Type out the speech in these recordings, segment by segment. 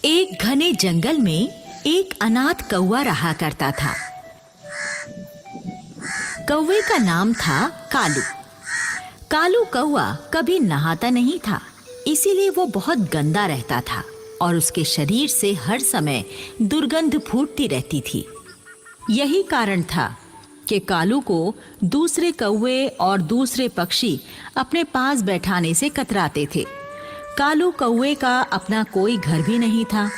एक घने जंगल में एक अनाथ कौवा रहा करता था। कौवे का नाम था कालू। कालू कौवा कभी नहाता नहीं था, इसीलिए वो बहुत गंदा रहता था और उसके शरीर से हर समय दुर्गंध फूटती रहती थी। यही कारण था कि कालू को दूसरे कौवे और दूसरे पक्षी अपने पास बैठाने से कतराते थे। कालू कौवे का अपना कोई घर भी नहीं था।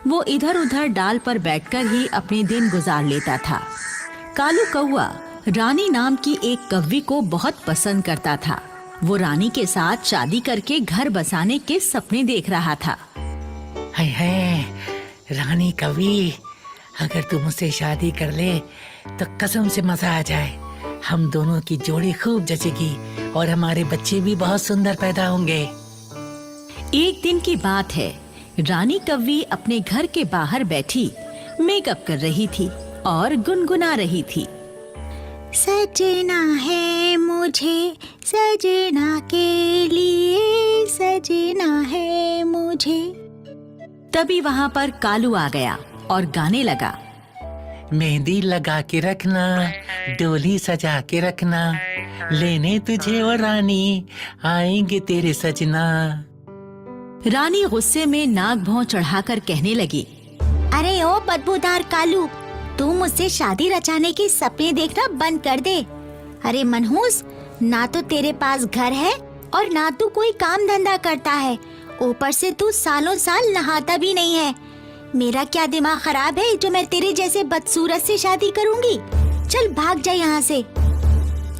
वो इधर उधर डाल पर बैठकर ही अपने दिन गुजार लेता था। कालू कौवा रानी नाम की एक कव्वी को बहुत पसंद करता था। वो रानी के साथ शादी करके घर बसाने के सपने देख रहा था। हाय हाय, रानी कवि, अगर तू मुझसे शादी कर ले तो कसम से मजा आ जाए। हम दोनों की जोड़ी खूब जचेगी और हमारे बच्चे भी बहुत सुंदर पैदा होंगे। एक दिन की बात है, रानी कव्वी अपने घर के बाहर बैठी मेकअप कर रही थी और गुनगुना रही थी। सजना है मुझे, सजना के लिए सजना है मुझे। तभी वहां पर कालू आ गया और गाने लगा। मेहंदी लगा के रखना, डोली सजा के रखना, लेने तुझे और रानी आएंगे तेरे सजना। रानी गुस्से में नाक भौं चढ़ाकर कहने लगी, अरे ओ बदबूदार कालू, तू मुझसे शादी रचाने के सपने देखना बंद कर दे। अरे मनहूस, ना तो तेरे पास घर है और ना तू कोई काम धंधा करता है, ऊपर से तू सालों साल नहाता भी नहीं है। मेरा क्या दिमाग खराब है जो मैं तेरे जैसे बदसूरत से शादी करूंगी? चल भाग जा यहाँ से।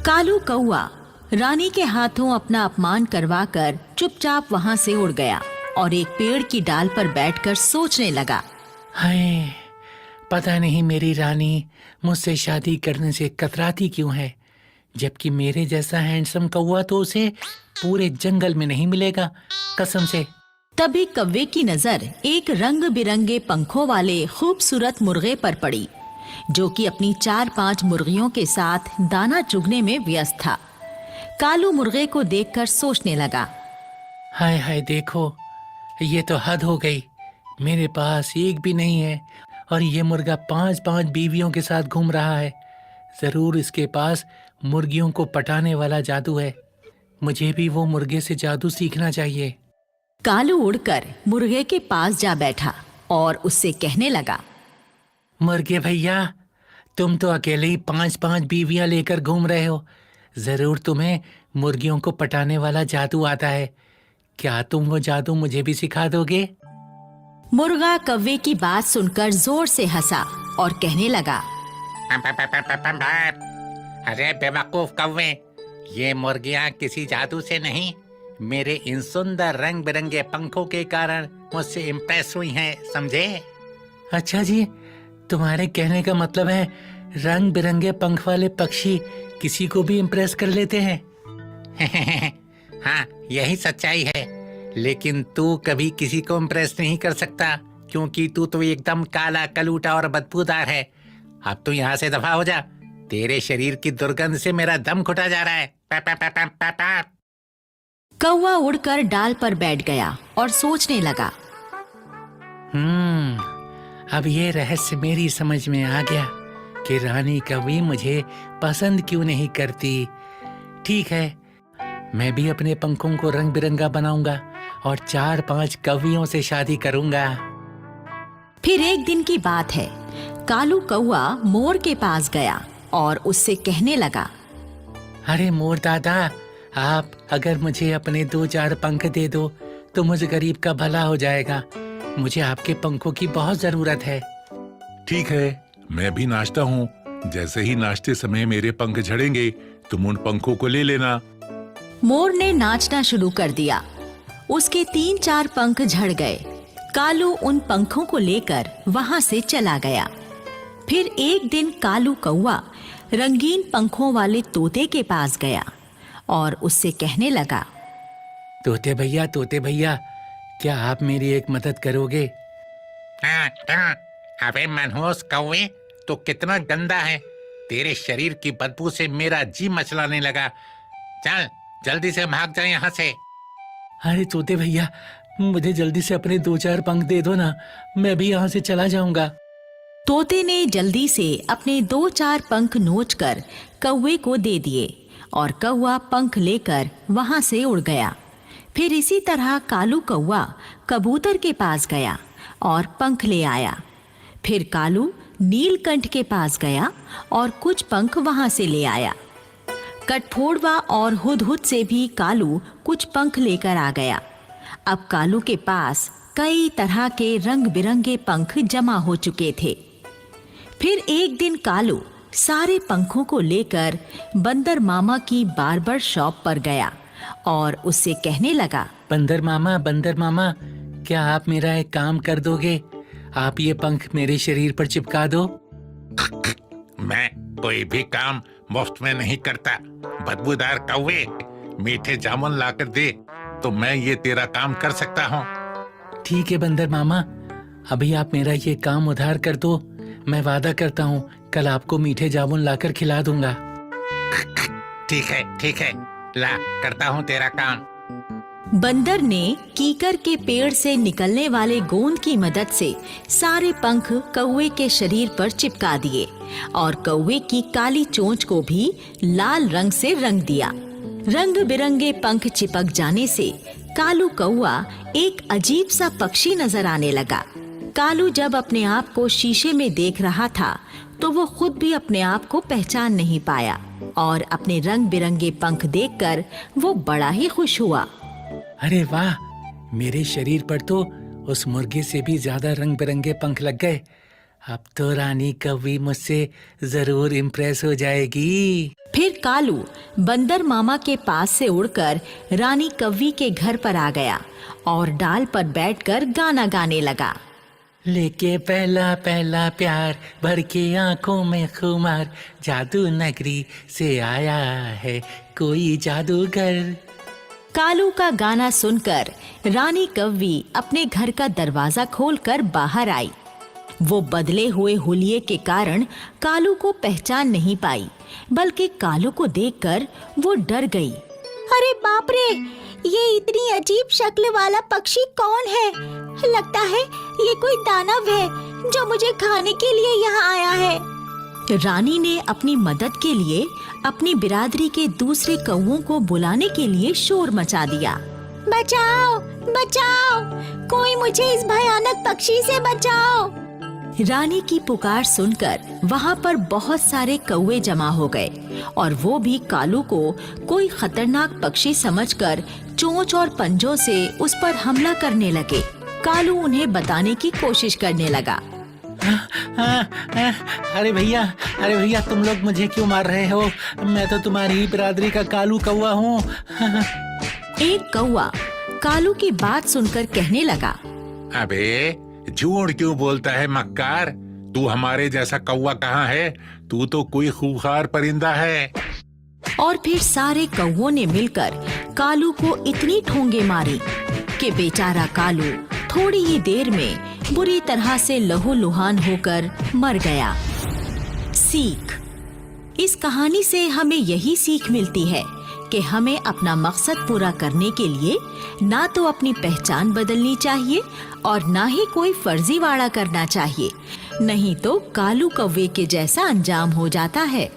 कालू कौवा रानी के हाथों अपना अपमान करवाकर चुपचाप वहाँ से उड़ गया और एक पेड़ की डाल पर बैठकर सोचने लगा। हाय, पता नहीं मेरी रानी मुझसे शादी करने से कतराती क्यों है, जबकि मेरे जैसा हैंडसम कौवा तो उसे पूरे जंगल में नहीं मिलेगा, कसम से। तभी कौवे की नजर एक रंग बिरंगे पंखों वाले खूबसूरत मुर्गे पर पड़ी, जो कि अपनी 4-5 मुर्गियों के साथ दाना चुगने में व्यस्त था। कालू मुर्गे को देखकर सोचने लगा, हाय हाय, देखो ये तो हद हो गई। मेरे पास एक भी नहीं है और ये मुर्गा 5-5 बीवियों के साथ घूम रहा है। जरूर इसके पास मुर्गियों को पटाने वाला जादू है। मुझे भी वो मुर्गे से जादू सीखना चाहिए। कालू उड़कर मुर्गे के पास जा बैठा और उससे कहने लगा, मुर्गे भैया, तुम तो अकेले ही 5-5 बीवियां लेकर घूम रहे हो। जरूर तुम्हें मुर्गियों को पटाने वाला जादू आता है। क्या तुम वो जादू मुझे भी सिखा दोगे? मुर्गा कौवे की बात सुनकर जोर से हंसा और कहने लगा, अरे बेवकूफ कौवे, ये मुर्गियाँ किसी जादू से नहीं, मेरे इन सुंदर रंग बिरंगे पंखों के कारण मुझसे इम्प्रेस हुई हैं, समझे? अच्छा जी, तुम्हारे कहने का मतलब है रंग बिरंगे पंख वाले पक्षी किसी को भी इम्प्रेस कर लेते हैं? हाँ, यही सच्चाई है। लेकिन तू कभी किसी को इम्प्रेस नहीं कर सकता, क्योंकि तू तो एकदम काला कलूटा और बदबूदार है। अब तू यहाँ से दफा हो जा, तेरे शरीर की दुर्गंध से मेरा दम घुटा जा रहा है। पा, पा, पा, पा, पा, पा। कौवा उड़कर डाल पर बैठ गया और सोचने लगा। अब ये रहस्य मेरी समझ में आ गया कि रानी कभी मुझे पसंद क्यों नहीं करती। ठीक है, मैं भी अपने पंखों को रंग बिरंगा बनाऊंगा और 4-5 कवियों से शादी करूंगा। फिर एक दिन की बात है, कालू कौवा मोर के पास गया और उससे कहने लगा, अरे मोर दादा, आप अगर मुझे अपने 2-4 पंख दे दो तो मुझ गरीब का भला हो जाएगा। मुझे आपके पंखों की बहुत जरूरत है। ठीक है, मैं भी नाचता हूँ। जैसे ही नाचते समय मेरे पंख झड़ेंगे, तुम उन पंखों को ले लेना। मोर ने नाचना शुरू कर दिया। उसके 3-4 पंख झड़ गए। कालू उन पंखों को लेकर वहां से चला गया। फिर एक दिन कालू कौवा रंगीन पंखों वाले तोते के पास गया और उससे कहने लगा, तोते भैया, क्या आप मेरी एक मदद करोगे? अबे मनहूस कौवे, तो कितना गंदा है। तेरे शरीर की बदबू से मेरा जी मचलाने लगा। चल जल्दी से भाग जा यहाँ से। अरे तोते भैया, मुझे जल्दी से अपने 2-4 पंख दे दो ना, मैं भी यहाँ से चला जाऊंगा। तोते ने जल्दी से अपने 2-4 पंख नोचकर कौवे को दे दिए और कौवा पंख लेकर वहां से उड़ गया। फिर इसी तरह कालू कौवा कबूतर के पास गया और पंख ले आया। फिर कालू नीलकंठ के पास गया और कुछ पंख वहां से ले आया। कठफोड़वा और हुदहुद से भी कालू कुछ पंख लेकर आ गया। अब कालू के पास कई तरह के रंग बिरंगे पंख जमा हो चुके थे। फिर एक दिन कालू सारे पंखों को लेकर बंदर मामा की बार्बर शॉप पर गया और उससे कहने लगा, बंदर मामा, क्या आप मेरा एक काम कर दोगे? आप ये पंख मेरे शरीर पर चिपका दो। मैं कोई भी काम मुफ्त में नहीं करता। बदबूदार कौवे, मीठे जामुन लाकर दे तो मैं ये तेरा काम कर सकता हूँ। ठीक है बंदर मामा, अभी आप मेरा ये काम उधार कर दो। मैं वादा करता हूँ कल आपको मीठे जामुन लाकर खिला दूंगा। ठीक है, ला करता हूँ तेरा काम। बंदर ने कीकर के पेड़ से निकलने वाले गोंद की मदद से सारे पंख कौवे के शरीर पर चिपका दिए और कौवे की काली चोंच को भी लाल रंग से रंग दिया। रंग बिरंगे पंख चिपक जाने से कालू कौवा एक अजीब सा पक्षी नजर आने लगा। कालू जब अपने आप को शीशे में देख रहा था तो वो खुद भी अपने आप को पहचान नहीं पाया और अपने रंग बिरंगे पंख देखकर वो बड़ा ही खुश हुआ। अरे वाह, मेरे शरीर पर तो उस मुर्गे से भी ज्यादा रंग बिरंगे पंख लग गए। अब तो रानी कौवी मुझसे जरूर इम्प्रेस हो जाएगी। फिर कालू बंदर मामा के पास से उड़कर रानी कौवी के घर पर आ गया और डाल पर बैठकर गाना गाने लगा। लेके पहला पहला प्यार, भर के आंखों में खुमार, जादू नगरी से आया है कोई जादूगर। कालू का गाना सुनकर रानी कौवी अपने घर का दरवाजा खोलकर बाहर आई। वो बदले हुए हुलिये के कारण कालू को पहचान नहीं पाई, बल्कि कालू को देखकर वो डर गई। अरे बाप रे, ये इतनी अजीब शक्ल वाला पक्षी कौन है? लगता है ये कोई दानव है जो मुझे खाने के लिए यहाँ आया है। रानी ने अपनी मदद के लिए अपनी बिरादरी के दूसरे कौवों को बुलाने के लिए शोर मचा दिया। बचाओ, बचाओ, कोई मुझे इस भयानक पक्षी से बचाओ। रानी की पुकार सुनकर वहाँ पर बहुत सारे कौवे जमा हो गए और वो भी कालू को कोई खतरनाक पक्षी समझकर चोंच और पंजों से उस पर हमला करने लगे। कालू उन्हें बताने की कोशिश करने लगा। अरे भैया, तुम लोग मुझे क्यों मार रहे हो? मैं तो तुम्हारी ही बिरादरी का कालू कौवा हूँ। एक कौवा कालू की बात सुनकर कहने लगा, अबे झूठ क्यों बोलता है मक्कार? तू हमारे जैसा कौवा कहाँ है? तू तो कोई खूंखार परिंदा है। और फिर सारे कौवों ने मिलकर कालू को इतनी ठोंगे मारी कि बेचारा कालू थोड़ी ही देर में बुरी तरह से लहूलुहान होकर मर गया। सीख: इस कहानी से हमें यही सीख मिलती है कि हमें अपना मकसद पूरा करने के लिए ना तो अपनी पहचान बदलनी चाहिए और ना ही कोई फर्जीवाड़ा करना चाहिए, नहीं तो कालू कौवे के जैसा अंजाम हो जाता है।